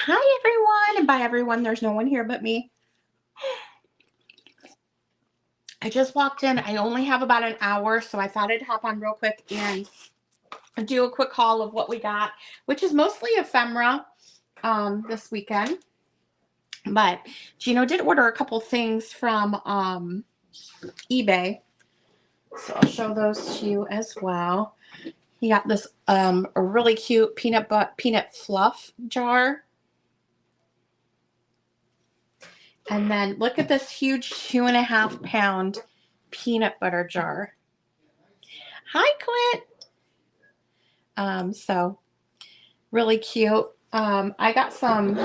Hi everyone, and by everyone, there's no one here but me. I just walked in. I only have about an hour, so I thought I'd hop on real quick and do a quick haul of what we got, which is mostly ephemera this weekend. But Gino did order a couple things from eBay, so I'll show those to you as well. He got this a really cute peanut fluff jar. And then look at this huge 2.5 pound peanut butter jar. Hi, Clint. So really cute. I got some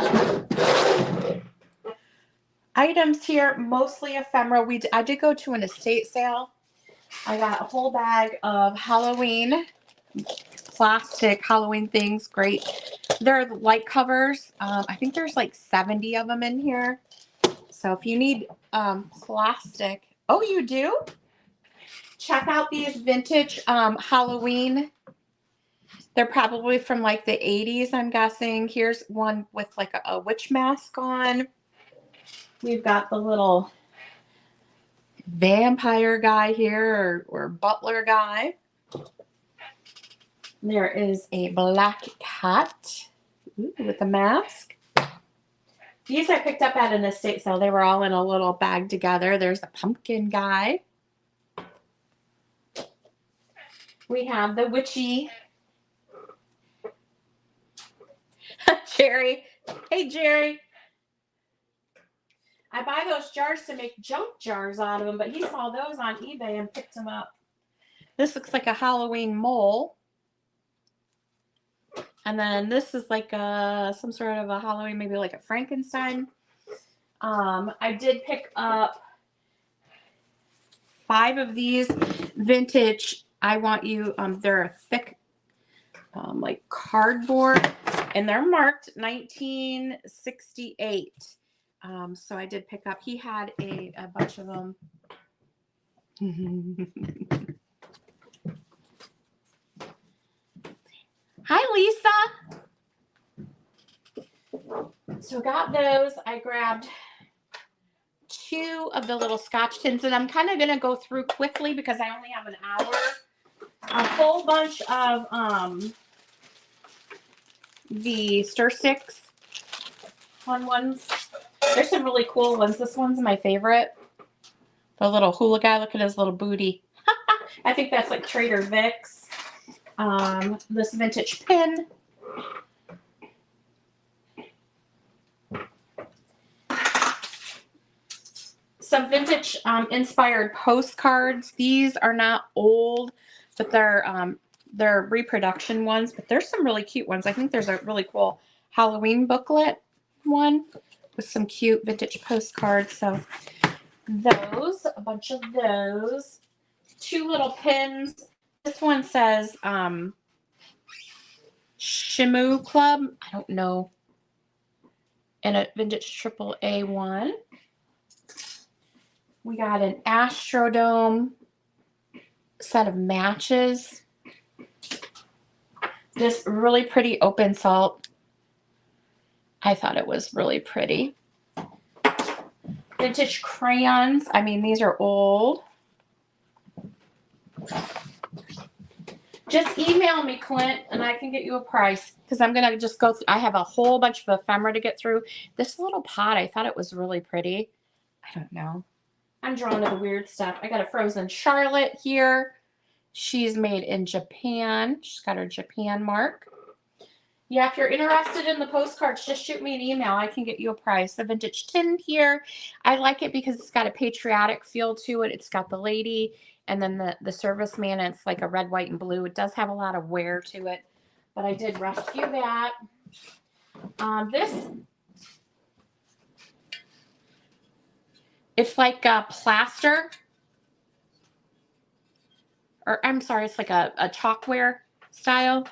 items here, mostly ephemera. I did go to an estate sale. I got a whole bag of Halloween plastic Halloween things. Great. They're light covers. I think there's like 70 of them in here. So if you need plastic, oh, you do? Check out these vintage Halloween. They're probably from like the 80s, I'm guessing. Here's one with like a witch mask on. We've got the little vampire guy here, or butler guy. There is a black cat with a mask. These I picked up at an estate sale. They were all in a little bag together. There's a pumpkin guy. We have the witchy Jerry. Hey, Jerry. I buy those jars to make junk jars out of them, but he saw those on eBay and picked them up. This looks like a Halloween mole. And then this is like some sort of a Halloween, maybe like a Frankenstein. I did pick up 5 of these vintage. I want you. They're a thick, like cardboard, and they're marked 1968. So I did pick up. He had a bunch of them. Hi, Lisa. So got those. I grabbed 2 of the little scotch tins, and I'm kind of going to go through quickly because I only have an hour. A whole bunch of the stir sticks, fun ones. There's some really cool ones. This one's my favorite. The little hula guy. Look at his little booty. I think that's like Trader Vic's. This vintage pin. Some vintage inspired postcards. These are not old, but they're reproduction ones. But there's some really cute ones. I think there's a really cool Halloween booklet one with some cute vintage postcards. So those, a bunch of those. 2 little pins. This one says Shimu Club. I don't know. And a vintage AAA one. We got an Astrodome set of matches. This really pretty open salt. I thought it was really pretty. Vintage crayons. I mean, these are old. Just email me, Clint, and I can get you a price because I'm going to just go through. I have a whole bunch of ephemera to get through. This little pot, I thought it was really pretty. I don't know. I'm drawn to the weird stuff. I got a frozen Charlotte here. She's made in Japan. She's got her Japan mark. Yeah, if you're interested in the postcards, just shoot me an email. I can get you a price. The vintage tin here. I like it because it's got a patriotic feel to it. It's got the lady and then the serviceman. And it's like a red, white, and blue. It does have a lot of wear to it. But I did rescue that. This... It's like a plaster, or I'm sorry, it's like a chalkware style.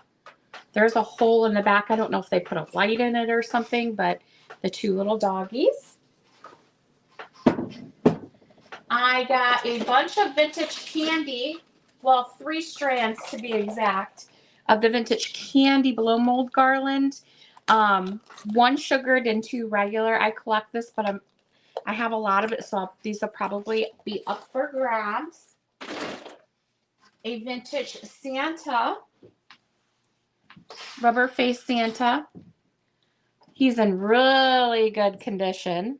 There's a hole in the back. I don't know if they put a light in it or something, but the 2 little doggies. I got a bunch of vintage candy, well, 3 strands to be exact, of the vintage candy blow mold garland. One sugared and 2 regular. I collect this, but I have a lot of it, so these will probably be up for grabs. A vintage Santa, rubber face Santa. He's in really good condition.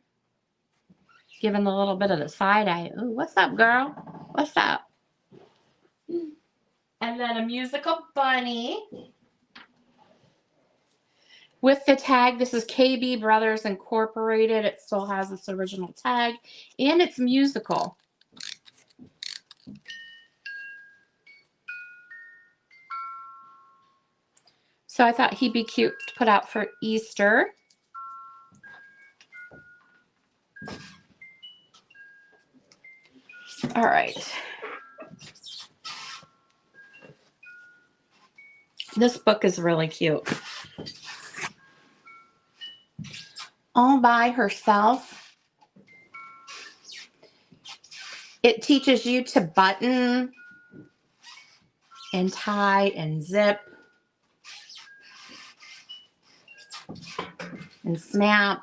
Giving a little bit of the side eye. Ooh, what's up, girl? What's up? And then a musical bunny. With the tag, this is KB Brothers Incorporated. It still has its original tag. And it's musical. So I thought he'd be cute to put out for Easter. All right. This book is really cute. All by herself. It teaches you to button and tie and zip and snap.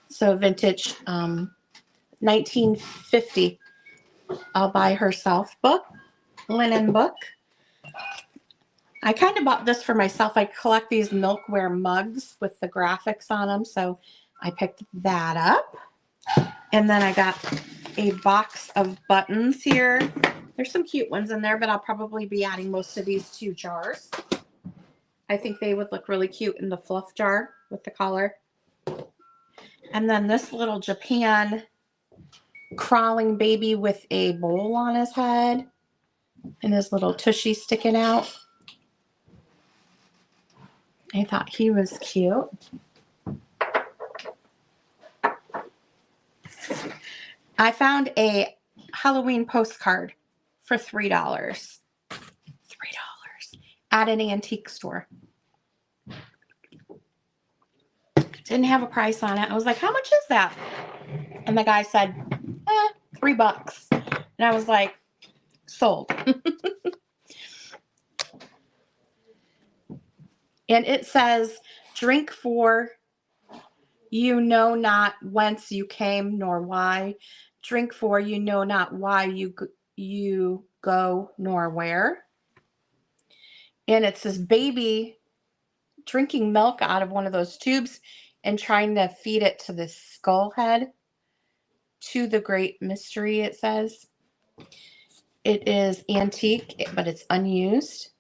So vintage 1950 All by Herself book, linen book. I kind of bought this for myself. I collect these milkware mugs with the graphics on them, so I picked that up. And then I got a box of buttons here. There's some cute ones in there, but I'll probably be adding most of these to jars. I think they would look really cute in the fluff jar with the collar. And then this little Japan crawling baby with a bowl on his head and his little tushy sticking out. I thought he was cute. I found a Halloween postcard for $3. $3 at an antique store. Didn't have a price on it. I was like, how much is that? And the guy said, $3. And I was like, sold. And it says, drink for you know not whence you came nor why. Drink for you know not why you go nor where. And it says baby drinking milk out of one of those tubes and trying to feed it to this skull head. To the great mystery, it says. It is antique, but it's unused.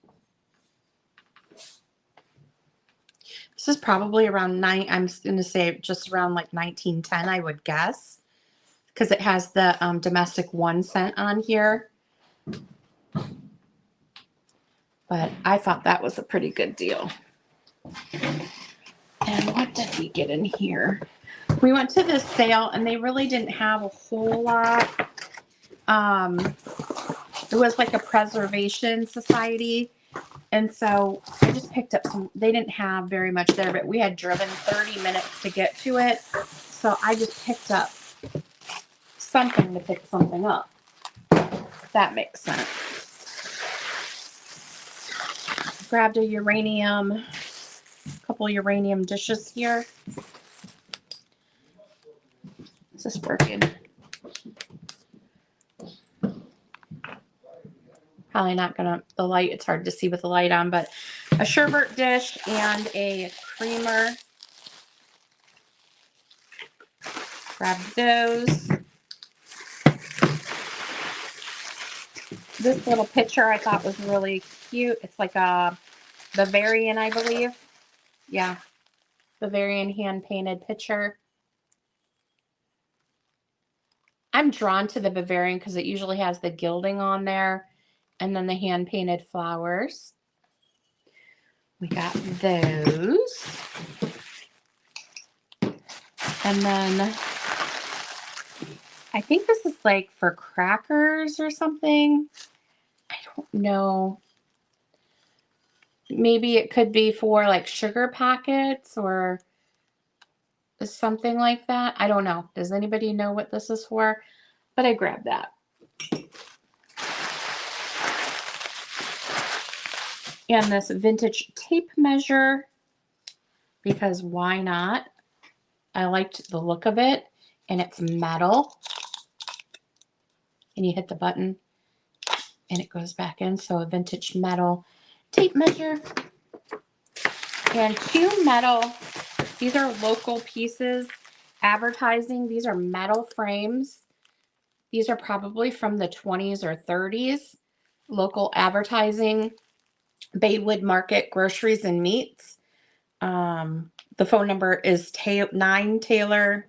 This is probably around I'm going to say just around like 1910, I would guess. Because it has the domestic 1 cent on here. But I thought that was a pretty good deal. And what did we get in here? We went to this sale and they really didn't have a whole lot. It was like a preservation society. And so I just picked up some, they didn't have very much there, but we had driven 30 minutes to get to it. So I just picked up something to pick something up. If that makes sense. Grabbed a couple uranium dishes here. Is this working? Probably not gonna, the light, it's hard to see with the light on, but a sherbet dish and a creamer. Grab those. This little picture I thought was really cute. It's like a Bavarian, I believe. Yeah, Bavarian hand-painted picture. I'm drawn to the Bavarian because it usually has the gilding on there and then the hand-painted flowers. We got those. And then I think this is like for crackers or something. I don't know. Maybe it could be for like sugar packets or something like that. I don't know. Does anybody know what this is for? But I grabbed that. And this vintage tape measure, because why not? I liked the look of it, and it's metal. And you hit the button, and it goes back in. So a vintage metal tape measure. And two metal, these are local pieces, advertising. These are metal frames. These are probably from the 20s or 30s. Local advertising, Baywood Market Groceries and Meats. The phone number is 9 Taylor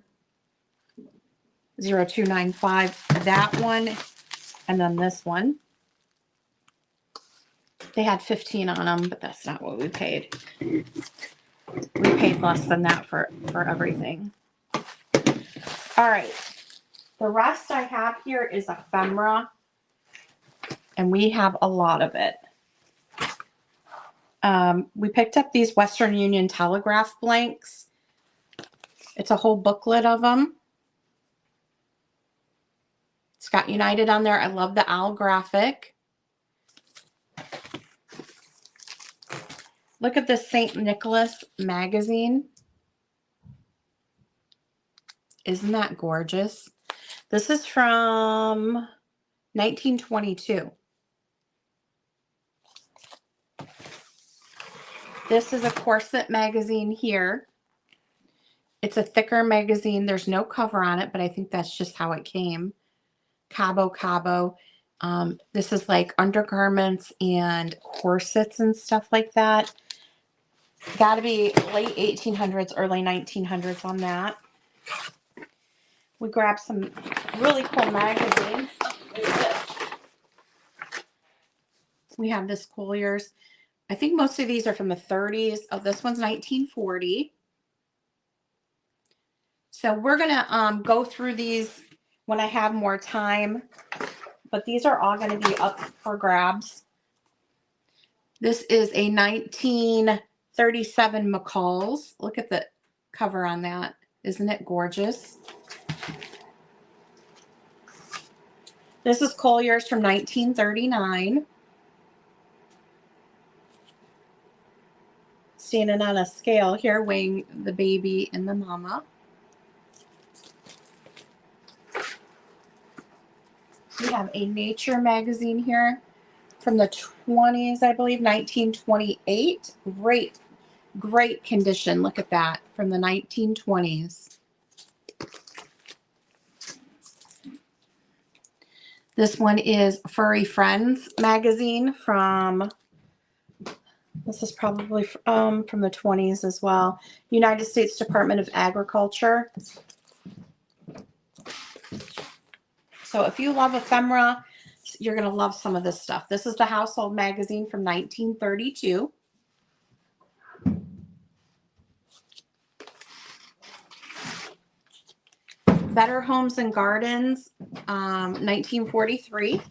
0295. That one, and then this one. They had 15 on them, but that's not what we paid. We paid less than that for everything. All right. The rest I have here is ephemera, and we have a lot of it. We picked up these Western Union Telegraph blanks. It's a whole booklet of them. It's got United on there. I love the owl graphic. Look at this St. Nicholas magazine. Isn't that gorgeous? This is from 1922. This is a corset magazine here. It's a thicker magazine. There's no cover on it, but I think that's just how it came. Cabo. This is like undergarments and corsets and stuff like that. Got to be late 1800s, early 1900s on that. We grabbed some really cool magazines. We have this Collier's. I think most of these are from the 30s. Oh, this one's 1940. So we're going to go through these when I have more time. But these are all going to be up for grabs. This is a 1937 McCall's. Look at the cover on that. Isn't it gorgeous? This is Collier's from 1939. Standing on a scale here, weighing the baby and the mama. We have a Nature magazine here from the 20s, I believe, 1928. Great condition. Look at that, from the 1920s. This one is Furry Friends magazine from, this is probably from the 20s as well. United States Department of Agriculture. So if you love ephemera, you're going to love some of this stuff. This is the Household magazine from 1932. Better Homes and Gardens, 1943.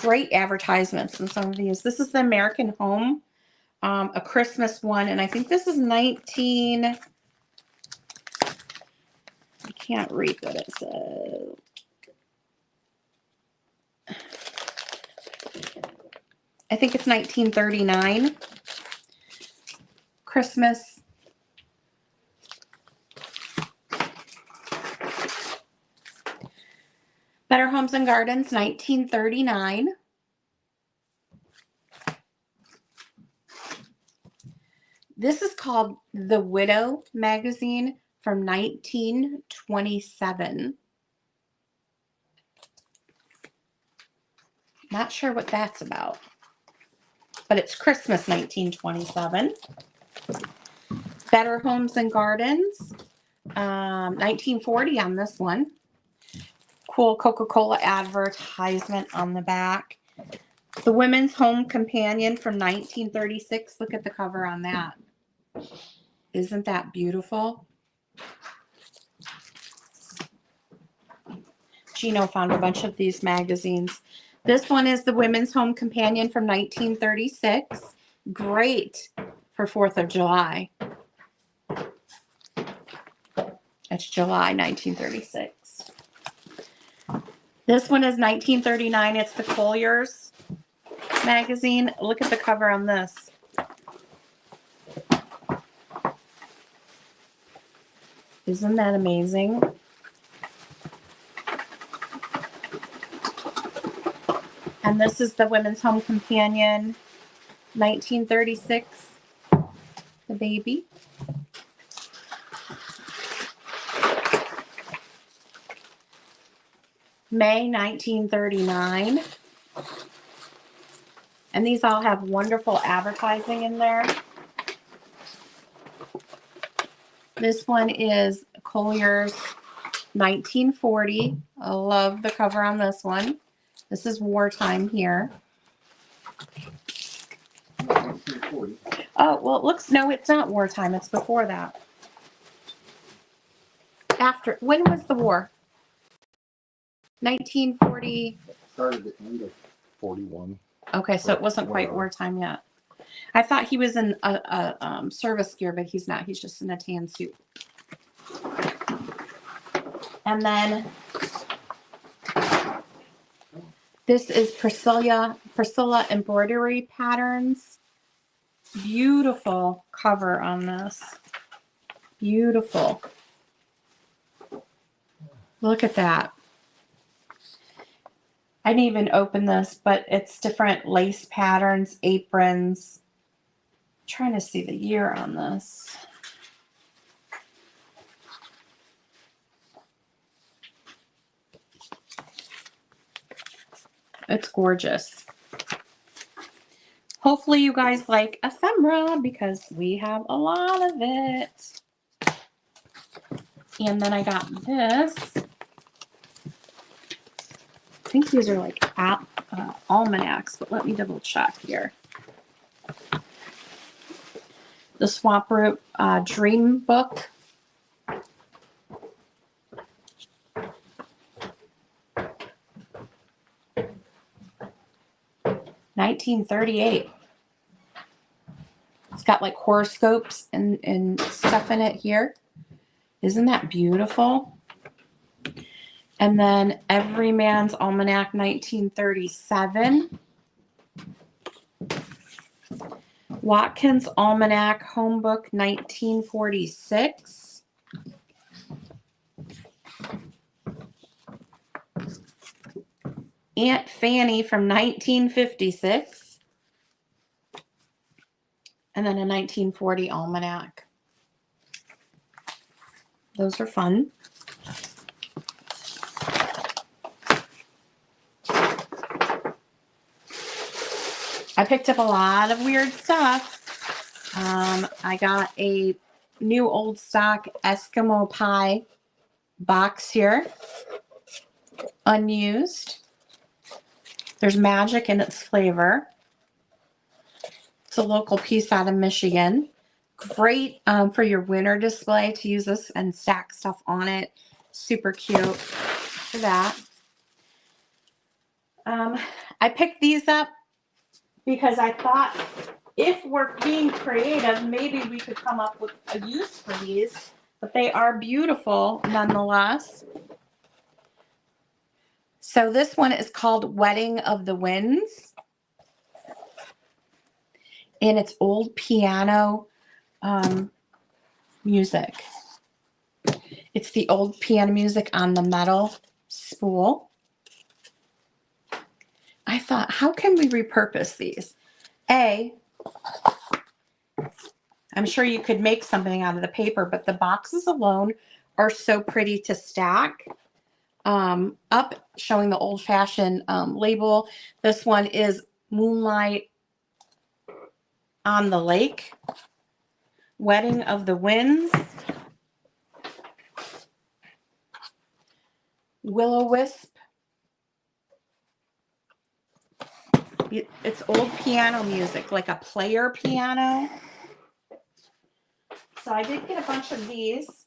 Great advertisements in some of these. This is the American Home, a Christmas one, and I think this is 19. I can't read what it says. I think it's 1939. Christmas. Better Homes and Gardens, 1939. This is called The Widow magazine from 1927. Not sure what that's about, but it's Christmas 1927. Better Homes and Gardens, 1940 on this one. Cool Coca-Cola advertisement on the back. The Women's Home Companion from 1936. Look at the cover on that. Isn't that beautiful? Gino found a bunch of these magazines. This one is the Women's Home Companion from 1936. Great for 4th of July. It's July 1936. This one is 1939. It's the Collier's magazine. Look at the cover on this. Isn't that amazing? And this is the Women's Home Companion, 1936, the baby. May 1939. And these all have wonderful advertising in there. This one is Collier's 1940. I love the cover on this one. This is wartime here. 1940. Oh, well, it looks, no, it's not wartime. It's before that. After, when was the war? 1940. Started at the end of 41. Okay, so it wasn't quite wartime yet. I thought he was in a service gear, but he's not. He's just in a tan suit. And then this is Priscilla embroidery patterns. Beautiful cover on this. Beautiful. Look at that. I didn't even open this, but it's different lace patterns, aprons. I'm trying to see the year on this. It's gorgeous. Hopefully you guys like ephemera because we have a lot of it. And then I got this. I think these are like almanacs, but let me double check here. The Swamp Root Dream Book. $1938. It's got like horoscopes and stuff in it here. Isn't that beautiful? And then Everyman's Almanac 1937. Watkins Almanac Home Book 1946. Aunt Fanny from 1956. And then a 1940 almanac. Those are fun. I picked up a lot of weird stuff. I got a new old stock Eskimo pie box here. Unused. There's magic in its flavor. It's a local piece out of Michigan. Great for your winter display to use this and stack stuff on it. Super cute for that. I picked these up because I thought if we're being creative, maybe we could come up with a use for these. But they are beautiful nonetheless. So this one is called Wedding of the Winds. And it's old piano music. It's the old piano music on the metal spool. I thought, how can we repurpose these? I'm sure you could make something out of the paper, but the boxes alone are so pretty to stack. Up showing the old-fashioned label. This one is Moonlight on the Lake. Wedding of the Winds. Will-O-Wisp. It's old piano music, like a player piano. So I did get a bunch of these.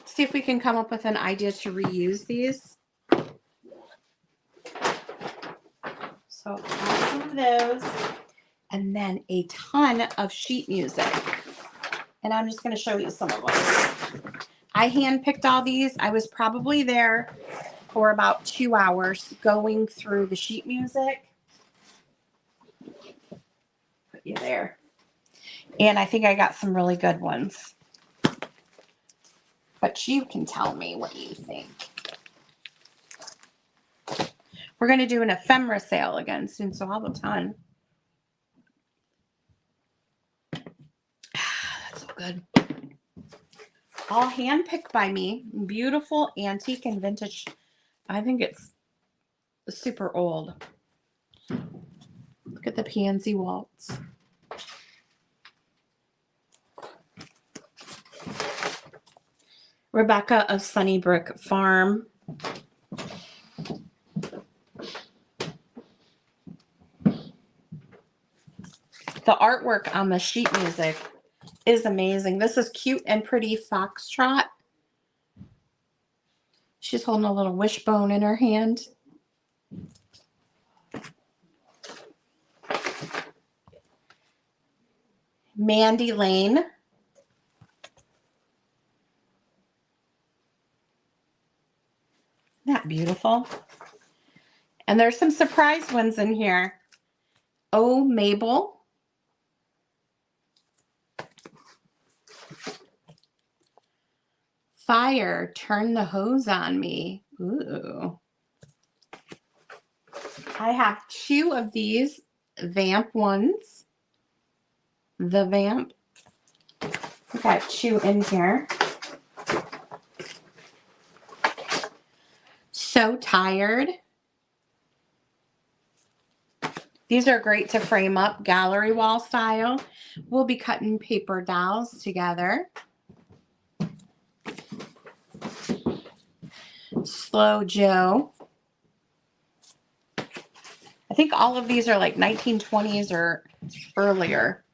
See if we can come up with an idea to reuse these. So I have some of those. And then a ton of sheet music. And I'm just going to show you some of them. I handpicked all these. I was probably there for about 2 hours going through the sheet music. Put you there. And I think I got some really good ones. But you can tell me what you think. We're going to do an ephemera sale again soon, so I'll have a ton. That's so good. All handpicked by me. Beautiful antique and vintage. I think it's super old. Look at the pansy waltz. Rebecca of Sunnybrook Farm. The artwork on the sheet music is amazing. This is Cute and Pretty Foxtrot. She's holding a little wishbone in her hand. Mandy Lane. Isn't that beautiful? And there's some surprise ones in here. Oh, Mabel. Fire, turn the hose on me. Ooh. I have 2 of these Vamp ones. The Vamp. I got 2 in here. So Tired. These are great to frame up, gallery wall style. We'll be cutting paper dolls together. Slow Joe. I think all of these are like 1920s or earlier.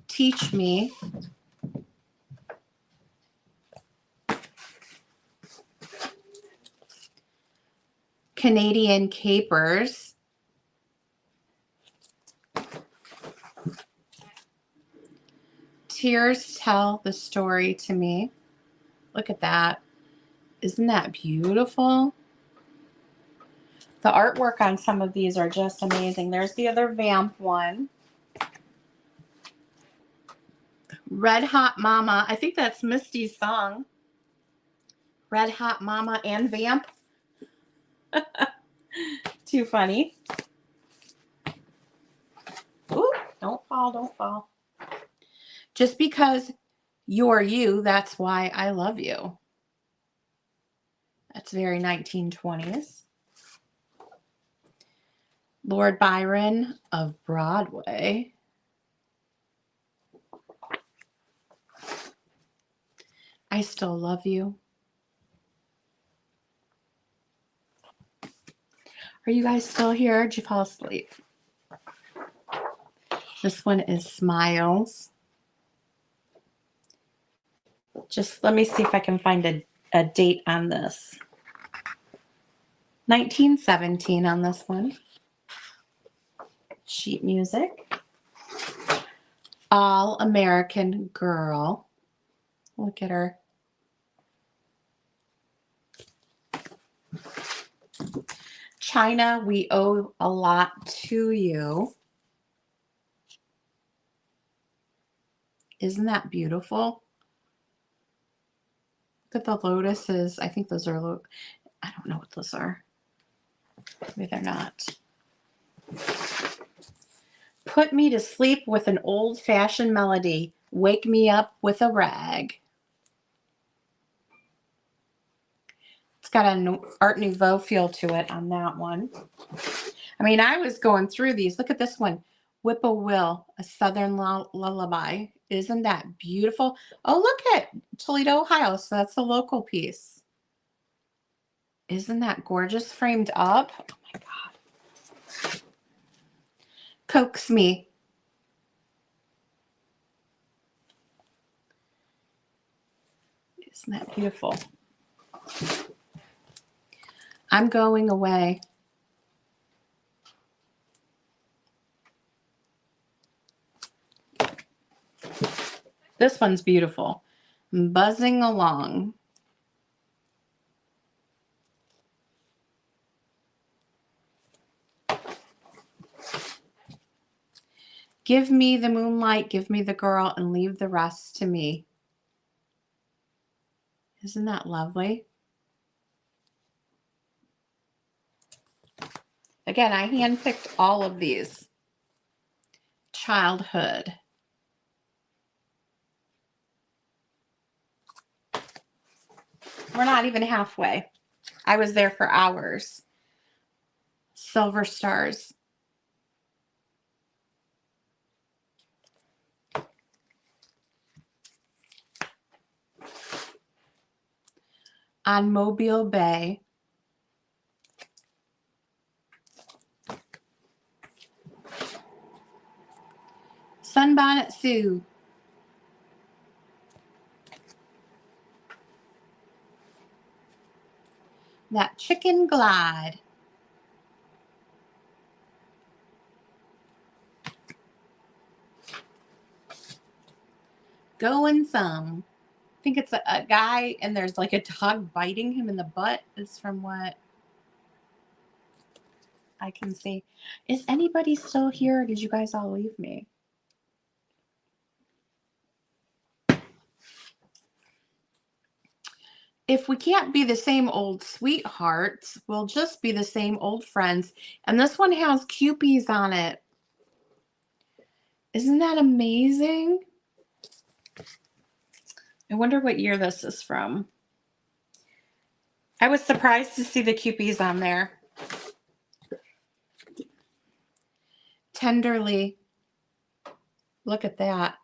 Teach Me. Canadian Capers. Tears Tell the Story to Me. Look at that. Isn't that beautiful? The artwork on some of these are just amazing. There's the other Vamp one. Red Hot Mama. I think that's Misty's song. Red Hot Mama and Vamp. Too funny. Ooh, don't fall, don't fall. Just because you're you, that's why I love you. That's very 1920s. Lord Byron of Broadway. I Still Love You. Are you guys still here? Did you fall asleep? This one is Smiles. Just let me see if I can find a date on this. 1917 on this one. Sheet music. All American Girl. Look at her. China, We Owe a Lot to You. Isn't that beautiful? Look at the lotuses. I think those are, I don't know what those are. Maybe they're not. Put Me to Sleep with an Old-Fashioned Melody. Wake Me Up with a Rag. It's got an Art Nouveau feel to it on that one. I mean, I was going through these. Look at this one. Whip-poor-will, A Southern Lullaby. Isn't that beautiful? Oh, look at Toledo, Ohio. So that's a local piece. Isn't that gorgeous framed up? Oh my God. Coax Me. Isn't that beautiful? I'm Going Away. This one's beautiful. Buzzing along. Give me the moonlight, give me the girl, and leave the rest to me. Isn't that lovely? Again, I handpicked all of these. Childhood. We're not even halfway. I was there for hours. Silver stars. On Mobile Bay. Sunbonnet Sue. That chicken glide. Going some. I think it's a guy and there's like a dog biting him in the butt is from what I can see. Is anybody still here or did you guys all leave me? If we can't be the same old sweethearts, we'll just be the same old friends. And this one has Cupies on it. Isn't that amazing? I wonder what year this is from. I was surprised to see the Cupies on there. Tenderly. Look at that.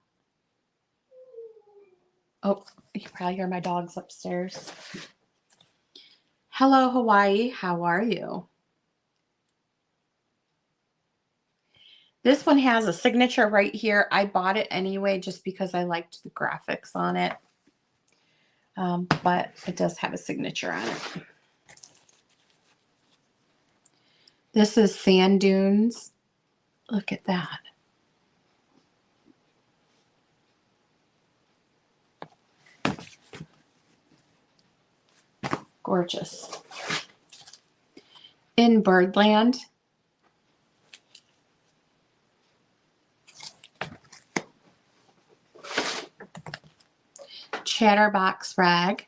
Oh, you can probably hear my dogs upstairs. Hello, Hawaii. How are you? This one has a signature right here. I bought it anyway just because I liked the graphics on it. But it does have a signature on it. This is Sand Dunes. Look at that. Gorgeous. In Birdland. Chatterbox Rag.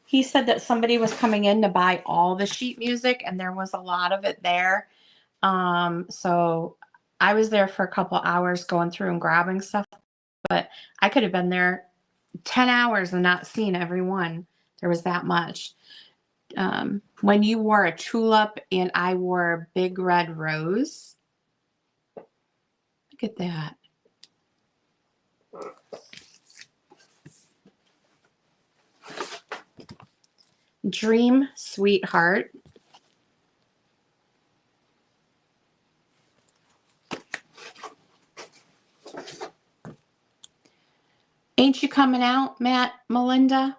He said that somebody was coming in to buy all the sheet music and there was a lot of it there. So I was there for a couple hours going through and grabbing stuff, but I could have been there 10 hours and not seen every one. There was that much. When you wore a tulip and I wore a big red rose. Look at that. Dream Sweetheart. Ain't you coming out, Matt, Melinda?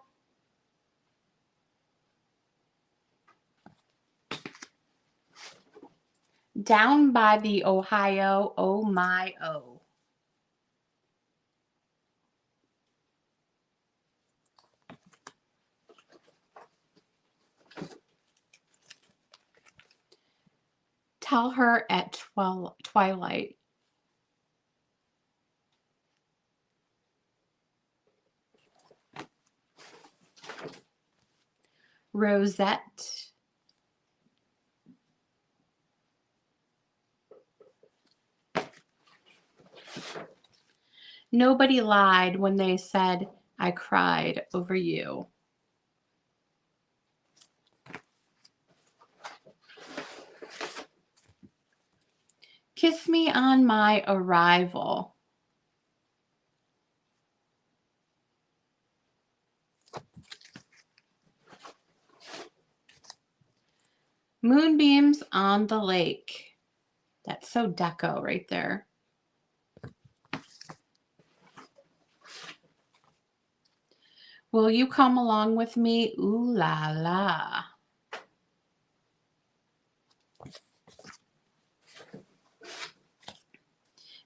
Down by the Ohio, oh my oh. Tell her at twilight. Rosette. Nobody lied when they said I cried over you. Kiss me on my arrival. Moonbeams on the lake. That's so deco right there. Will you come along with me? Ooh la la.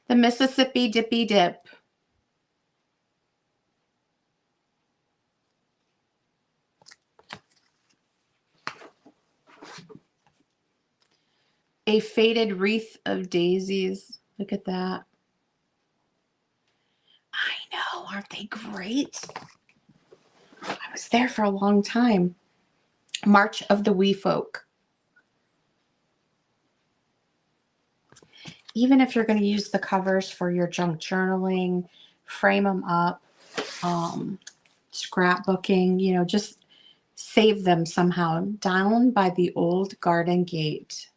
The Mississippi Dippy Dip. A Faded Wreath of Daisies. Look at that. I know, aren't they great? I was there for a long time. March of the Wee Folk. Even if you're going to use the covers for your junk journaling, frame them up, scrapbooking, you know, just save them somehow. Down by the Old Garden Gate.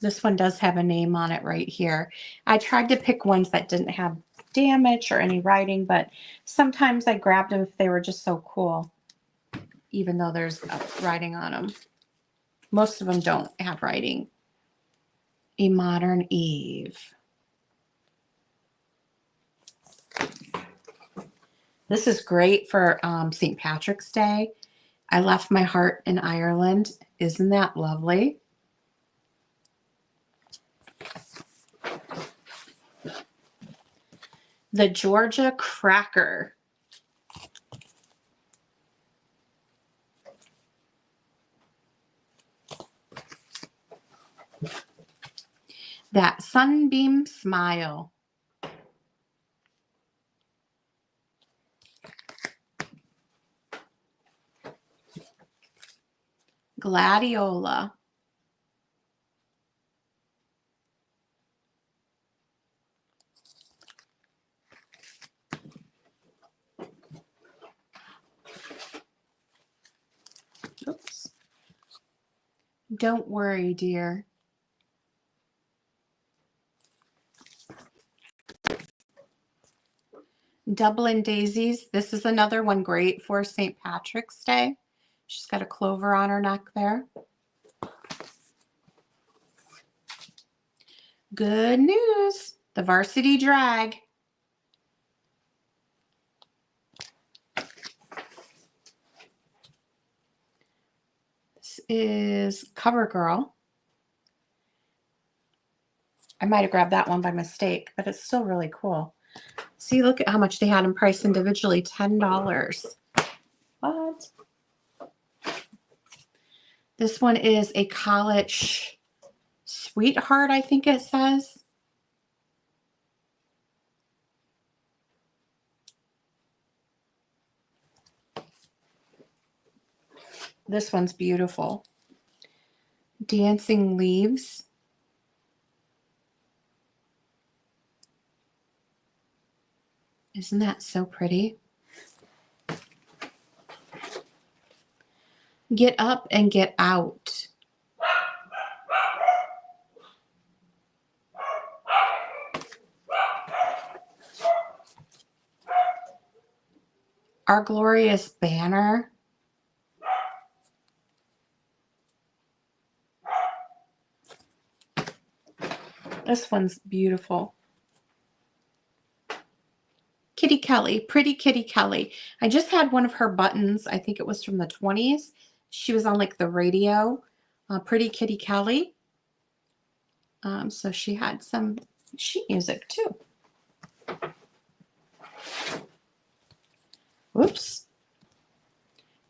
This one does have a name on it right here. I tried to pick ones that didn't have damage or any writing, but sometimes I grabbed them if they were just so cool, even though there's writing on them. Most of them don't have writing. A Modern Eve. This is great for St. Patrick's Day. I left my heart in Ireland. Isn't that lovely? The Georgia Cracker. That Sunbeam Smile. Gladiola. Oops. Don't worry, dear. Dublin Daisies. This is another one great for St. Patrick's Day. She's got a clover on her neck there. Good news. The Varsity Drag. This is CoverGirl. I might have grabbed that one by mistake, but it's still really cool. See, look at how much they had them priced individually. $10. What? This one is a College Sweetheart, I think it says. This one's beautiful. Dancing Leaves. Isn't that so pretty? Get Up and Get Out. Our Glorious Banner. This one's beautiful. Kitty Kelly, Pretty Kitty Kelly. I just had one of her buttons. I think it was from the 20s. She was on like the radio. Pretty Kitty Kelly. So she had some sheet music too. Whoops.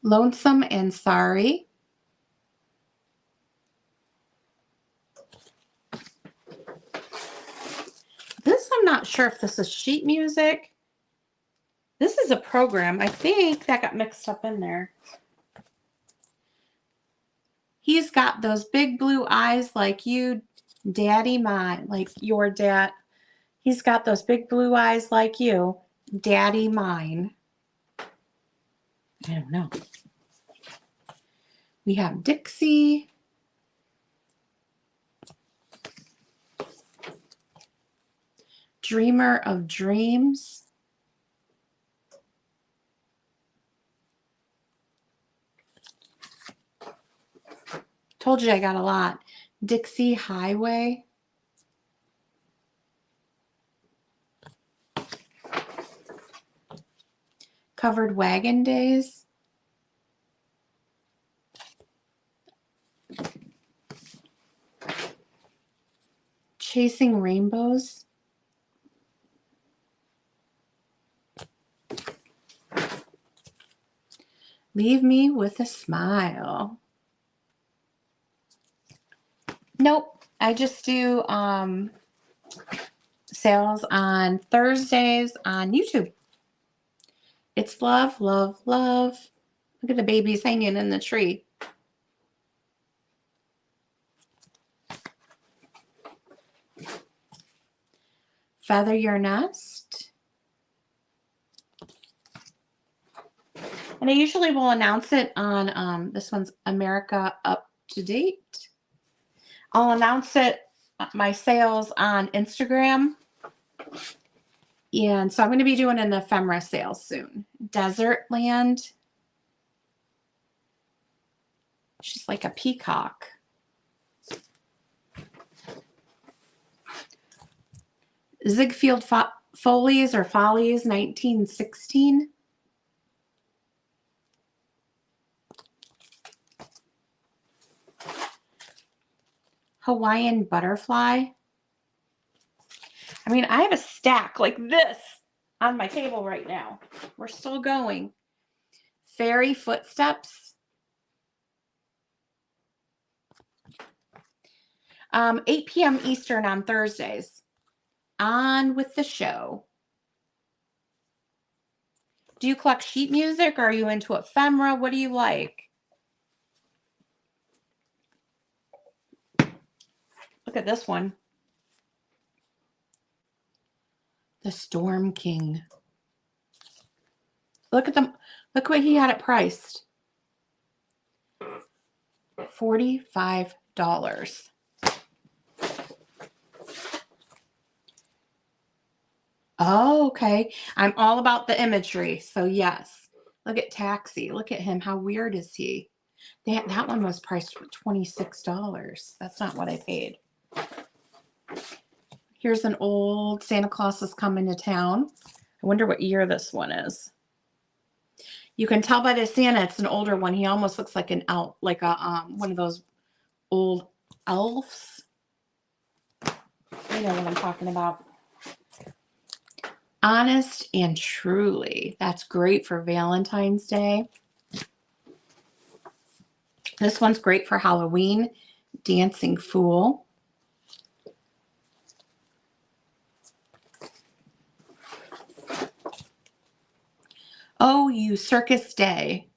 Lonesome and Sorry. This, I'm not sure if this is sheet music. This is a program. I think that got mixed up in there. He's got those big blue eyes like you, daddy mine, like your dad. He's got those big blue eyes like you, daddy mine. I don't know. We have Dixie. Dreamer of Dreams. Told you I got a lot. Dixie Highway. Covered Wagon Days. Chasing Rainbows. Leave me with a smile. Nope. I just do sales on Thursdays on YouTube. It's love, love, love. Look at the babies hanging in the tree. Feather Your Nest. And I usually will announce it on, this one's America Up to Date. I'll announce it, my sales on Instagram. And so I'm going to be doing an ephemera sale soon. Desert Land. She's like a peacock. Ziegfeld Follies or Follies 1916. Hawaiian Butterfly. I mean, I have a stack like this on my table right now. We're still going. Fairy Footsteps. 8 p.m. Eastern on Thursdays. On with the show. Do you collect sheet music? Or are you into ephemera? What do you like? Look at this one. The Storm King. Look at them. Look what he had it priced. $45. Oh, okay. I'm all about the imagery. So yes. Look at Taxi. Look at him. How weird is he? That one was priced for $26. That's not what I paid. Here's an old Santa Claus is Coming to Town. I wonder what year this one is. You can tell by the Santa it's an older one. He almost looks like an elf, like a one of those old elves. You know what I'm talking about. Honest and Truly. That's great for Valentine's Day. This one's great for Halloween. Dancing Fool. Oh, You Circus Day.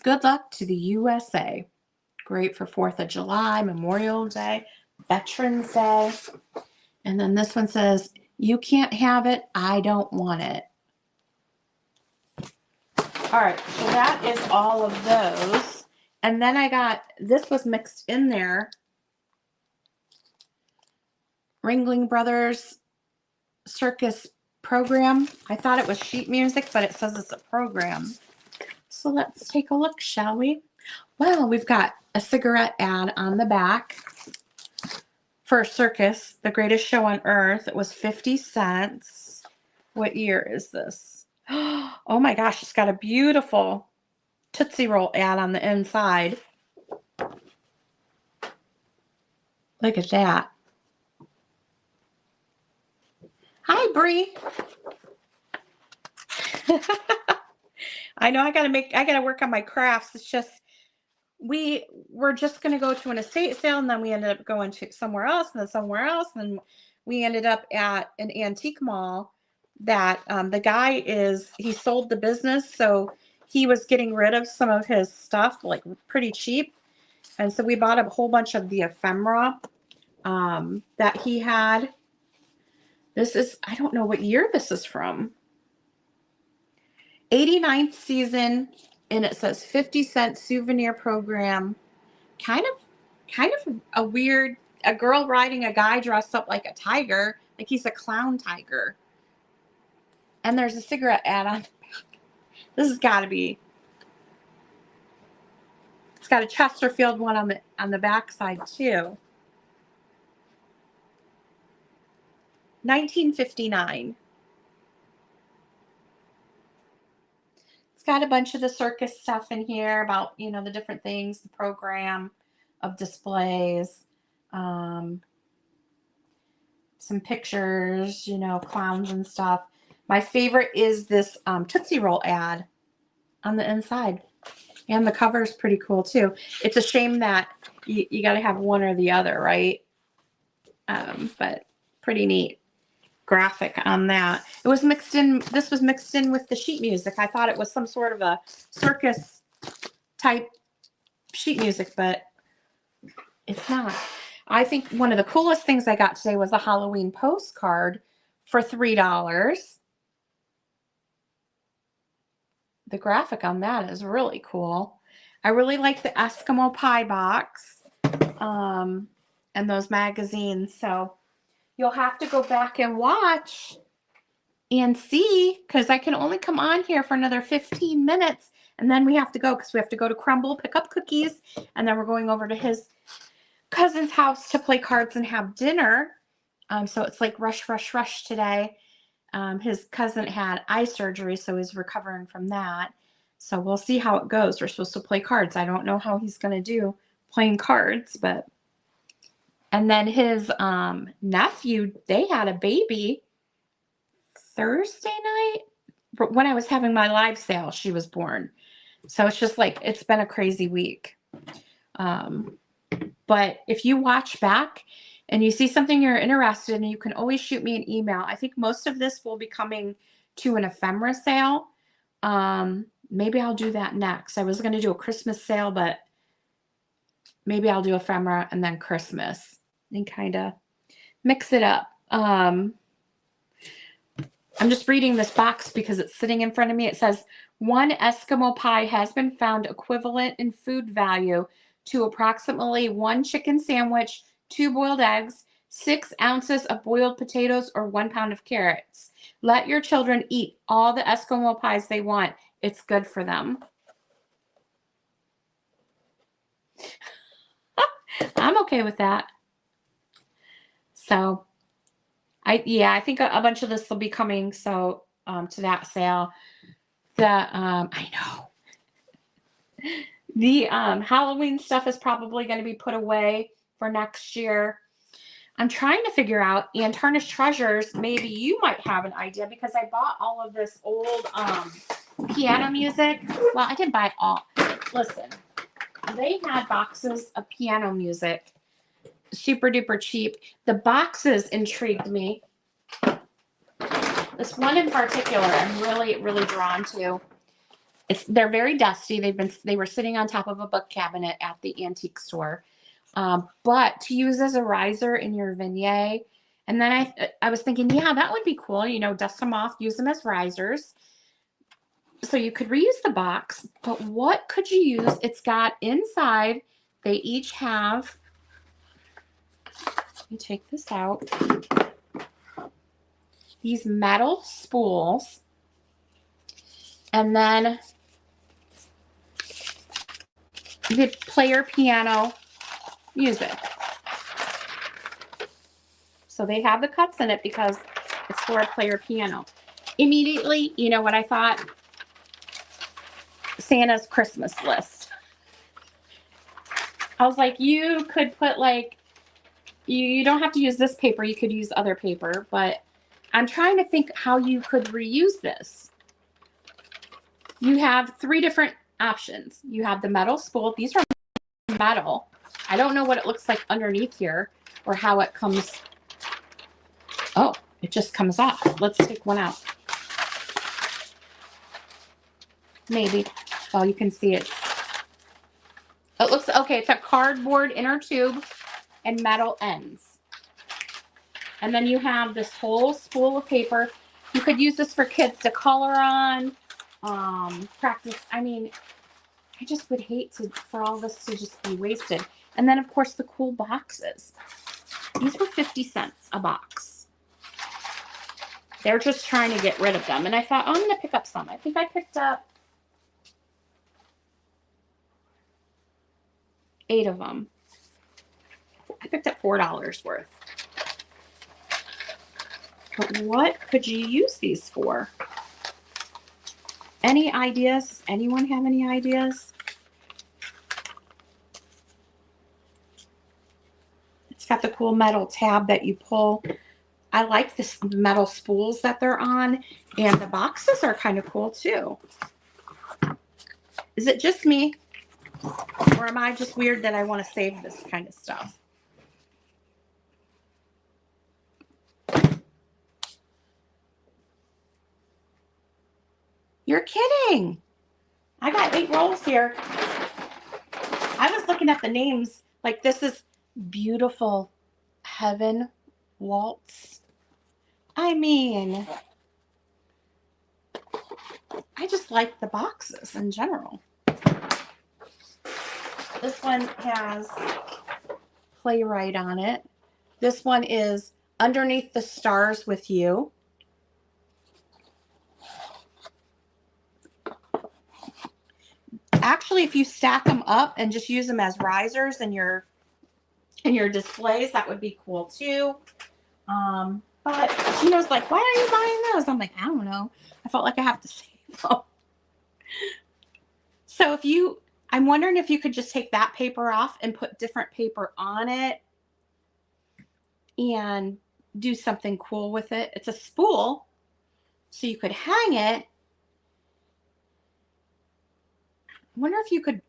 Good Luck to the USA. Great for 4th of July, Memorial Day, Veterans Day. And then this one says, You Can't Have It, I Don't Want It. All right, so that is all of those. And then I got, this was mixed in there. Ringling Brothers Circus Program. I thought it was sheet music, but it says it's a program. So let's take a look, shall we? Well, we've got a cigarette ad on the back for a circus, the greatest show on earth. It was 50 cents. What year is this? Oh my gosh, it's got a beautiful Tootsie Roll ad on the inside. Look at that. Hi, Bree. I know I gotta work on my crafts. It's just, we were just going to go to an estate sale, and then we ended up going to somewhere else, and then somewhere else, and we ended up at an antique mall that the guy he sold the business, so he was getting rid of some of his stuff like pretty cheap, and so we bought a whole bunch of the ephemera that he had. This is, I don't know what year this is from. 89th season, and it says 50-cent souvenir program. Kind of a weird, a girl riding a guy dressed up like a tiger, like he's a clown tiger. And there's a cigarette ad on the back. This has got to be. It's got a Chesterfield one on the back side too. 1959. got a bunch of the circus stuff in here about, the different things, the program of displays, um, some pictures, clowns and stuff. My favorite is this Tootsie Roll ad on the inside. And the cover is pretty cool too. It's a shame that you got to have one or the other, right? But pretty neat graphic on that. It was mixed in. This was mixed in with the sheet music. I thought it was some sort of a circus type sheet music, but it's not. I think one of the coolest things I got today was a Halloween postcard for $3. The graphic on that is really cool. I really like the Eskimo pie box and those magazines. So you'll have to go back and watch and see, because I can only come on here for another 15 minutes. And then we have to go because we have to go to Crumble, pick up cookies. And then we're going over to his cousin's house to play cards and have dinner. So it's like rush, rush, rush today. His cousin had eye surgery, so he's recovering from that. So we'll see how it goes. We're supposed to play cards. I don't know how he's going to do playing cards, but. And then his nephew, they had a baby Thursday night. When I was having my live sale, she was born. So it's just like, it's been a crazy week. But if you watch back and you see something you're interested in, you can always shoot me an email. I think most of this will be coming to an ephemera sale. Maybe I'll do that next. I was going to do a Christmas sale, but maybe I'll do ephemera and then Christmas and kind of mix it up. I'm just reading this box because it's sitting in front of me. It says, one Eskimo pie has been found equivalent in food value to approximately one chicken sandwich, 2 boiled eggs, 6 ounces of boiled potatoes, or 1 pound of carrots. Let your children eat all the Eskimo pies they want. It's good for them. I'm okay with that. So, I think a bunch of this will be coming. So, to that sale. I know. The Halloween stuff is probably going to be put away for next year. I'm trying to figure out, and Tarnished Treasures, maybe you might have an idea, because I bought all of this old piano music. Well, I didn't buy all. Listen, they had boxes of piano music, super duper cheap. The boxes intrigued me. This one in particular, I'm really, really drawn to. They're very dusty. They were sitting on top of a book cabinet at the antique store. But to use as a riser in your vignette. And then I was thinking, yeah, that would be cool. Dust them off, use them as risers. So you could reuse the box, but what could you use? It's got inside, they each have, let me take this out, these metal spools. And then the player piano music. So they have the cuts in it because it's for a player piano. Immediately, you know what I thought? Santa's Christmas list. I was like, you could put you don't have to use this paper. You could use other paper, but I'm trying to think how you could reuse this. You have 3 different options. You have the metal spool. These are metal. I don't know what it looks like underneath here or how it comes. Oh, it just comes off. Let's take one out. Maybe. Well, you can see it. It looks okay. It's a cardboard inner tube and metal ends. And then you have this whole spool of paper. You could use this for kids to color on, practice. I mean, I just would hate for all this to just be wasted. And then, of course, the cool boxes. These were 50 cents a box. They're just trying to get rid of them. And I thought, oh, I'm going to pick up some. I think I picked up 8 of them. I picked up $4 worth. But what could you use these for? Any ideas? Does anyone have any ideas? It's got the cool metal tab that you pull. I like this metal spools that they're on, and the boxes are kind of cool too. Is it just me? Or am I just weird that I want to save this kind of stuff? You're kidding. I got 8 rolls here. I was looking at the names. Like, this is Beautiful Heaven Waltz. I mean, I just like the boxes in general. This one has Playwright on it. This one is Underneath the Stars with You. Actually, if you stack them up and just use them as risers in your displays, that would be cool too. But Gino's like, why are you buying those? I'm like, I don't know. I felt like I have to save them. So if you, I'm wondering if you could just take that paper off and put different paper on it and do something cool with it. It's a spool, so you could hang it. I wonder if you could,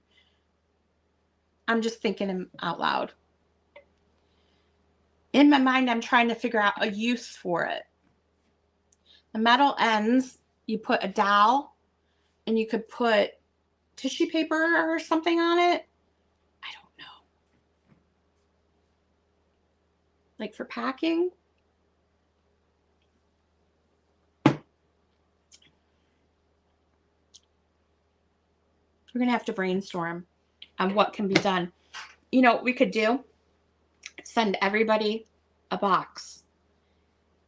I'm just thinking out loud. In my mind, I'm trying to figure out a use for it. The metal ends, you put a dowel, and you could put tissue paper or something on it. I don't know. Like for packing. We're going to have to brainstorm on what can be done. You know what we could do? Send everybody a box.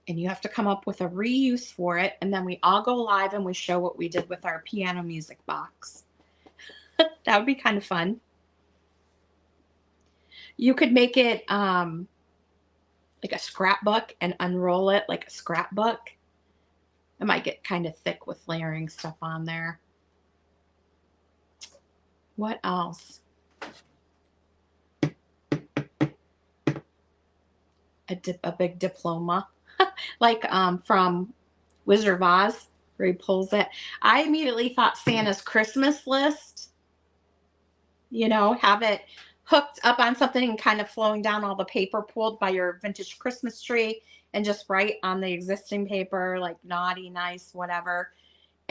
And you have to come up with a reuse for it. And then we all go live and we show what we did with our piano music box. That would be kind of fun. You could make it like a scrapbook and unroll it like a scrapbook. It might get kind of thick with layering stuff on there. What else? A big diploma. Like from Wizard of Oz, where he pulls it. I immediately thought Santa's Christmas list. You know, have it hooked up on something and kind of flowing down all the paper pulled by your vintage Christmas tree, and just write on the existing paper like naughty, nice, whatever,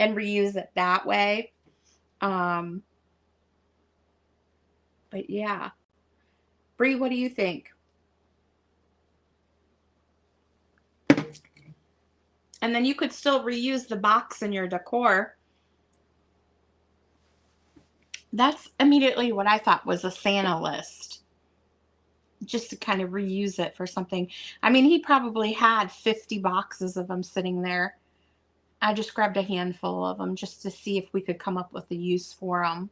and reuse it that way. But yeah. Bree, what do you think? And then you could still reuse the box in your decor. That's immediately what I thought was a Santa list. Just to kind of reuse it for something. I mean, he probably had 50 boxes of them sitting there. I just grabbed a handful of them just to see if we could come up with a use for them.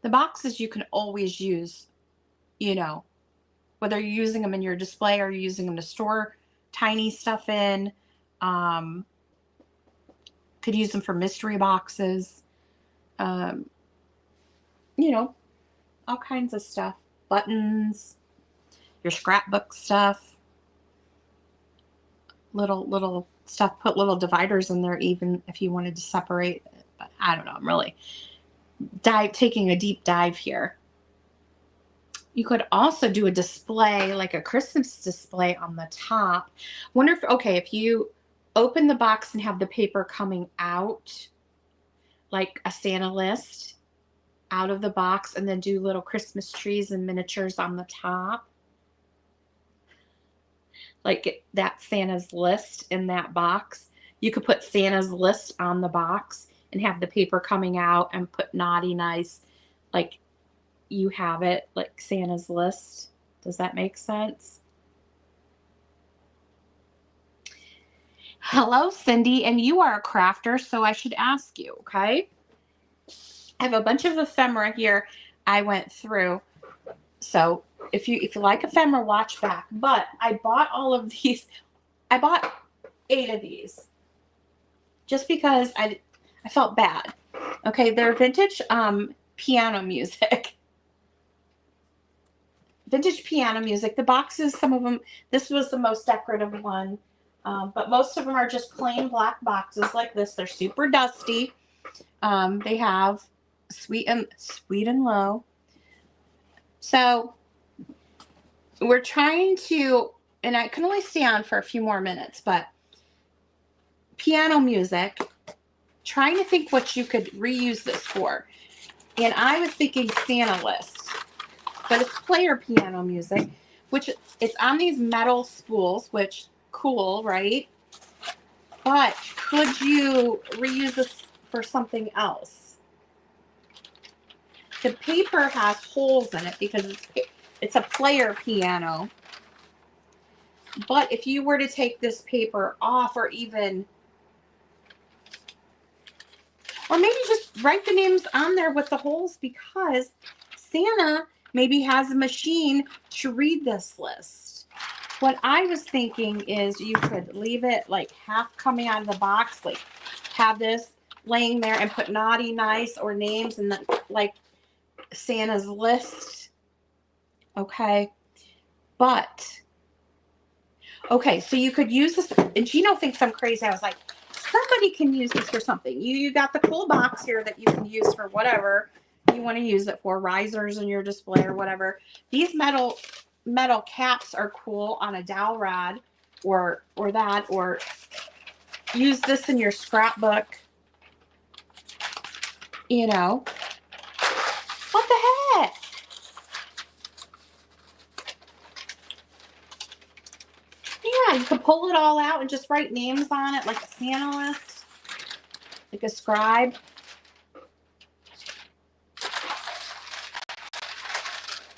The boxes you can always use, you know, whether you're using them in your display or you're using them to store tiny stuff in. Could use them for mystery boxes. You know, all kinds of stuff. Buttons, your scrapbook stuff, little stuff. Put little dividers in there even if you wanted to separate it. But I don't know. I'm really taking a deep dive here. You could also do a display, like a Christmas display on the top. Wonder if, okay, if you open the box and have the paper coming out, like a Santa list out of the box, and then do little Christmas trees and miniatures on the top. Like that Santa's list in that box. You could put Santa's list on the box and have the paper coming out and put naughty, nice, like you have it, like Santa's list. Does that make sense? Hello, Cindy, and you are a crafter, so I should ask you, okay? I have a bunch of ephemera here I went through. So if you like ephemera, watch back. But I bought all of these. I bought 8 of these. just because I felt bad. Okay, they're vintage piano music. Vintage piano music. The boxes, some of them, this was the most decorative one. But most of them are just plain black boxes like this. They're super dusty. They have sweet and low. So we're trying to, and I can only stay on for a few more minutes, but piano music, trying to think what you could reuse this for. And I was thinking Santa list, but it's player piano music, which it's on these metal spools, which cool, right? But could you reuse this for something else? The paper has holes in it because it's a player piano. But if you were to take this paper off, or maybe just write the names on there with the holes, because Santa maybe has a machine to read this list. What I was thinking is you could leave it like half coming out of the box, like have this laying there and put naughty, nice, or names, and then like Santa's list. Okay. But, okay, so you could use this, and Gino thinks I'm crazy. I was like, somebody can use this for something. You got the cool box here that you can use for whatever you want to use it for, risers in your display or whatever. These metal caps are cool on a dowel rod or use this in your scrapbook. You know, what the heck? Yeah, you could pull it all out and just write names on it, like a Santa list, like a scribe.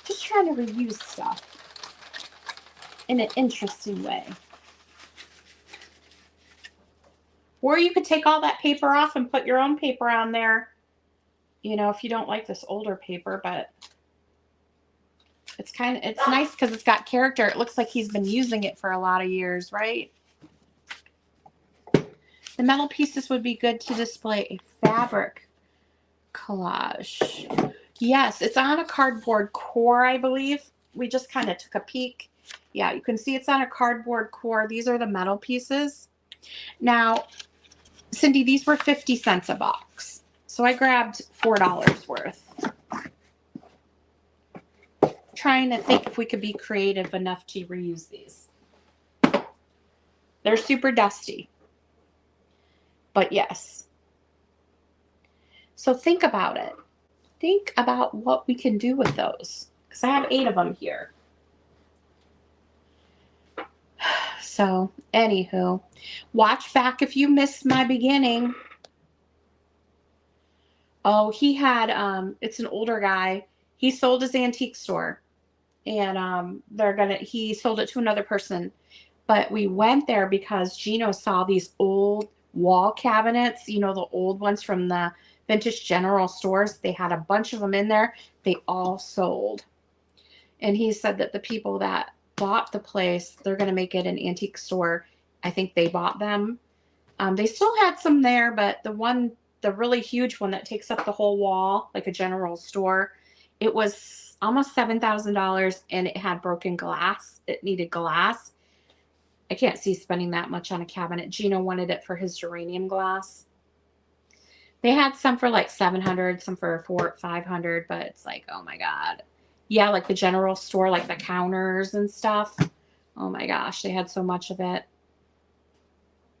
Just trying to reuse stuff in an interesting way. Or you could take all that paper off and put your own paper on there, you know, if you don't like this older paper, but it's nice because it's got character. It looks like he's been using it for a lot of years, right? The metal pieces would be good to display a fabric collage. Yes, it's on a cardboard core, I believe. We just kind of took a peek. Yeah, you can see it's on a cardboard core. These are the metal pieces. Now, Cindy, these were 50 cents a box. So I grabbed $4 worth. Trying to think if we could be creative enough to reuse these. They're super dusty. But yes. So think about it. Think about what we can do with those. Because I have 8 of them here. So, anywho, watch back if you missed my beginning. Oh, he had, it's an older guy. He sold his antique store. And he sold it to another person. But we went there because Gino saw these old wall cabinets, you know, the old ones from the vintage general stores. They had a bunch of them in there. They all sold. And he said that the people that bought the place, they're going to make it an antique store. I think they bought them. They still had some there, but the really huge one that takes up the whole wall, like a general store, it was almost $7,000 and it had broken glass. It needed glass. I can't see spending that much on a cabinet. Gino wanted it for his geranium glass. They had some for like $700, some for $500, but it's like, oh my God. Yeah, like the general store, like the counters and stuff. Oh my gosh, they had so much of it.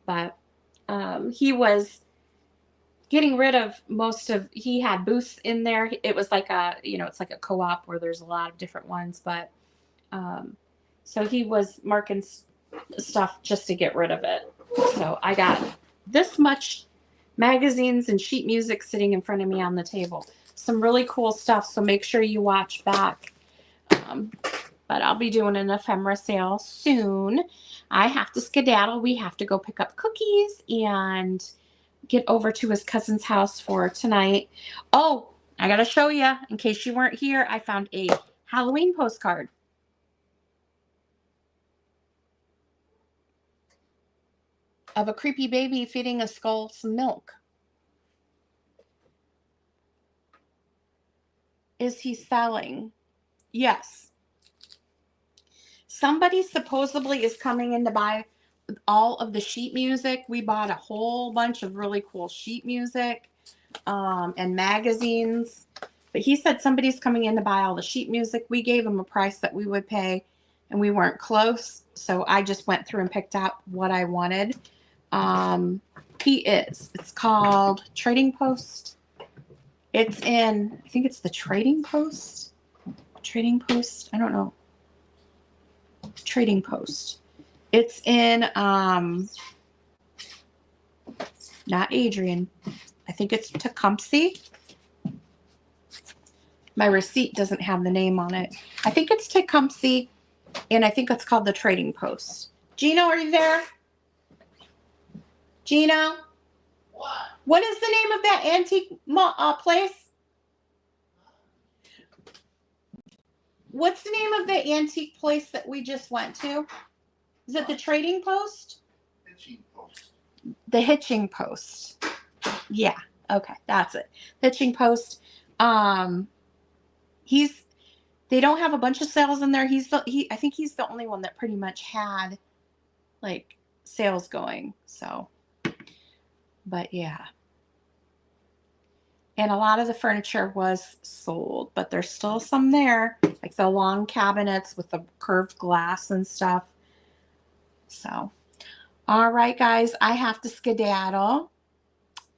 But he was getting rid of he had booths in there. It was like it's like a co-op where there's a lot of different ones, but so he was marking stuff just to get rid of it. So I got this much magazines and sheet music sitting in front of me on the table. Some really cool stuff, so make sure you watch back. But I'll be doing an ephemera sale soon. I have to skedaddle. We have to go pick up cookies and get over to his cousin's house for tonight. Oh, I got to show you, in case you weren't here, I found a Halloween postcard. of a creepy baby feeding a skull some milk. Is he selling? Yes. Somebody supposedly is coming in to buy all of the sheet music. We bought a whole bunch of really cool sheet music and magazines. But he said somebody's coming in to buy all the sheet music. We gave him a price that we would pay, and we weren't close. So I just went through and picked out what I wanted. It's called Trading Post. It's in, I think it's the Trading Post. Trading Post. I don't know. Trading Post. It's in, not Adrian. I think it's Tecumseh. My receipt doesn't have the name on it. I think it's Tecumseh, and I think it's called the Trading Post. Gino, are you there? Gino? What is the name of that antique place? What's the name of the antique place that we just went to? Is it the Trading Post? Hitching Post. The Hitching Post. Yeah. Okay, that's it. Hitching Post. They don't have a bunch of sales in there. I think he's the only one that pretty much had like sales going. So, but yeah. And a lot of the furniture was sold, but there's still some there, like the long cabinets with the curved glass and stuff. So, all right, guys, I have to skedaddle.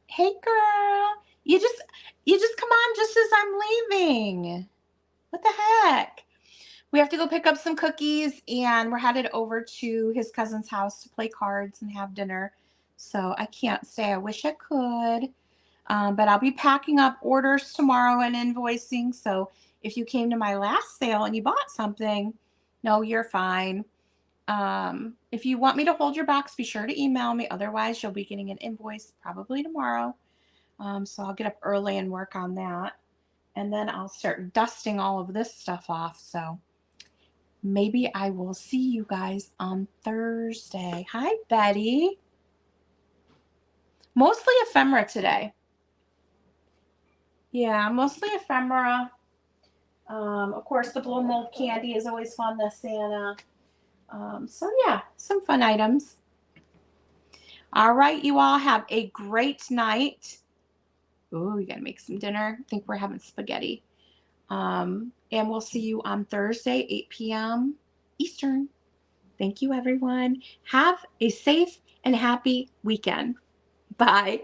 Hey, girl, you just come on just as I'm leaving. What the heck? We have to go pick up some cookies, and we're headed over to his cousin's house to play cards and have dinner. So I can't stay. I wish I could. But I'll be packing up orders tomorrow and invoicing. So if you came to my last sale and you bought something, no, you're fine. If you want me to hold your box, be sure to email me. Otherwise, you'll be getting an invoice probably tomorrow. So I'll get up early and work on that. And then I'll start dusting all of this stuff off. So maybe I will see you guys on Thursday. Hi, Betty. Mostly ephemera today. Yeah, mostly ephemera. Of course, the blow mold candy is always fun, the Santa. So yeah, some fun items. All right, you all have a great night. Ooh, we got to make some dinner. I think we're having spaghetti. And we'll see you on Thursday, 8 p.m. Eastern. Thank you, everyone. Have a safe and happy weekend. Bye.